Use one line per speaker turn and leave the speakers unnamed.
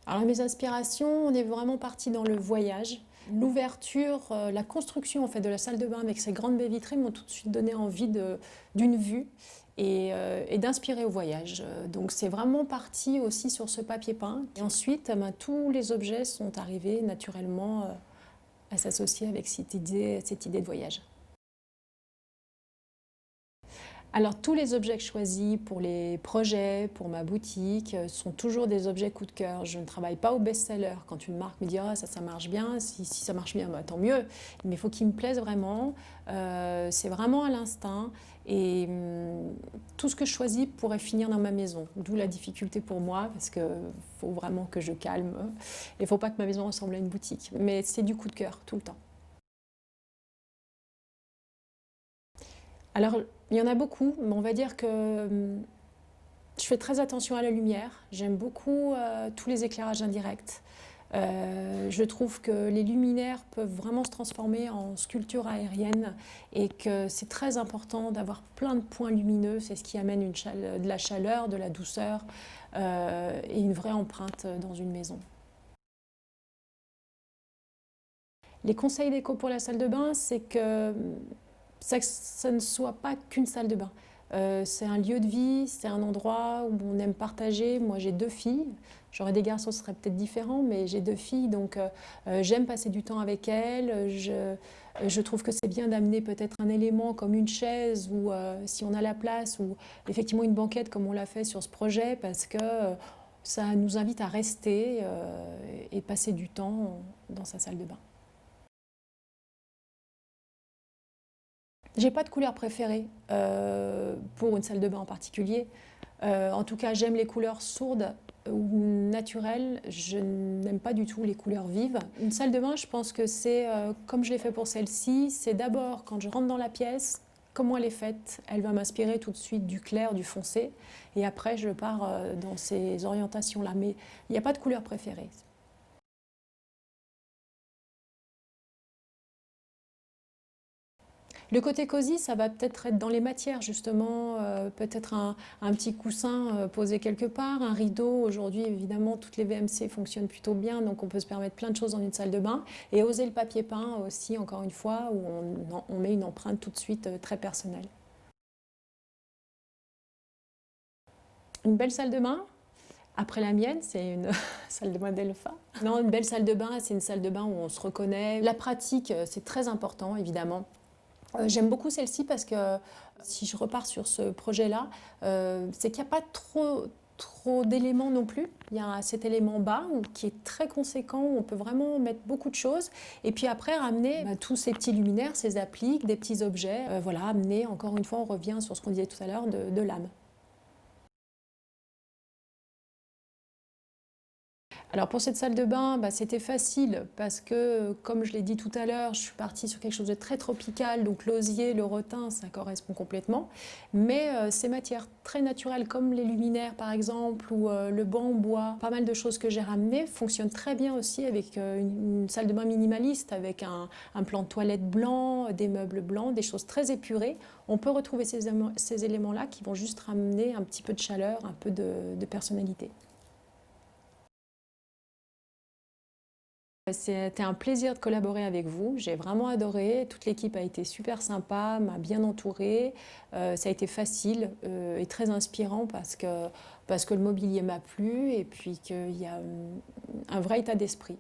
Alors mes inspirations, on est vraiment parti dans le voyage. L'ouverture, la construction en fait, de la salle de bain avec ces grandes baies vitrées m'ont tout de suite donné envie d'une vue et d'inspirer au voyage. Donc c'est vraiment parti aussi sur ce papier peint. Et ensuite, tous les objets sont arrivés naturellement à s'associer avec cette idée de voyage. Alors tous les objets que je choisis pour les projets, pour ma boutique, sont toujours des objets coup de cœur. Je ne travaille pas au best-seller. Quand une marque me dit «Ah, ça marche bien», si ça marche bien, bah, tant mieux. Mais il faut qu'il me plaise vraiment. C'est vraiment à l'instinct. Et tout ce que je choisis pourrait finir dans ma maison. D'où la difficulté pour moi, parce qu'il faut vraiment que je calme. Il ne faut pas que ma maison ressemble à une boutique. Mais c'est du coup de cœur, tout le temps. Alors, il y en a beaucoup, mais on va dire que je fais très attention à la lumière. J'aime beaucoup tous les éclairages indirects. Je trouve que les luminaires peuvent vraiment se transformer en sculpture aérienne et que c'est très important d'avoir plein de points lumineux. C'est ce qui amène de la chaleur, de la douceur et une vraie empreinte dans une maison. Les conseils déco pour la salle de bain, c'est que ça ne soit pas qu'une salle de bain. C'est un lieu de vie, c'est un endroit où on aime partager. Moi, j'ai 2 filles. J'aurais des garçons, ce serait peut-être différent, mais j'ai 2 filles, donc j'aime passer du temps avec elles. Je trouve que c'est bien d'amener peut-être un élément comme une chaise ou si on a la place, ou effectivement une banquette comme on l'a fait sur ce projet, parce que ça nous invite à rester et passer du temps dans sa salle de bain. J'ai pas de couleur préférée pour une salle de bain en particulier. En tout cas, j'aime les couleurs sourdes ou naturelles. Je n'aime pas du tout les couleurs vives. Une salle de bain, je pense que c'est, comme je l'ai fait pour celle-ci, c'est d'abord quand je rentre dans la pièce, comment elle est faite. Elle va m'inspirer tout de suite du clair, du foncé. Et après, je pars dans ces orientations-là. Mais il n'y a pas de couleur préférée. Le côté cosy, ça va peut-être être dans les matières, justement, peut-être un petit coussin posé quelque part, un rideau. Aujourd'hui, évidemment, toutes les VMC fonctionnent plutôt bien, donc on peut se permettre plein de choses dans une salle de bain. Et oser le papier peint aussi, encore une fois, où on met une empreinte tout de suite très personnelle. Une belle salle de bain. Après la mienne, c'est une salle de bain d'Elpha. Non, une belle salle de bain, c'est une salle de bain où on se reconnaît. La pratique, c'est très important, évidemment. J'aime beaucoup celle-ci parce que si je repars sur ce projet-là, c'est qu'il n'y a pas trop d'éléments non plus. Il y a cet élément bas qui est très conséquent, où on peut vraiment mettre beaucoup de choses. Et puis après, ramener tous ces petits luminaires, ces appliques, des petits objets. Voilà, amener, encore une fois, on revient sur ce qu'on disait tout à l'heure, de l'âme. Alors pour cette salle de bain, c'était facile parce que, comme je l'ai dit tout à l'heure, je suis partie sur quelque chose de très tropical, donc l'osier, le rotin, ça correspond complètement. Mais ces matières très naturelles comme les luminaires par exemple ou le banc en bois, pas mal de choses que j'ai ramenées fonctionnent très bien aussi avec une salle de bain minimaliste, avec un plan de toilette blanc, des meubles blancs, des choses très épurées. On peut retrouver ces éléments-là qui vont juste ramener un petit peu de chaleur, un peu de personnalité. C'était un plaisir de collaborer avec vous. J'ai vraiment adoré. Toute l'équipe a été super sympa, m'a bien entourée. Ça a été facile et très inspirant parce que le mobilier m'a plu et puis qu'il y a un vrai état d'esprit.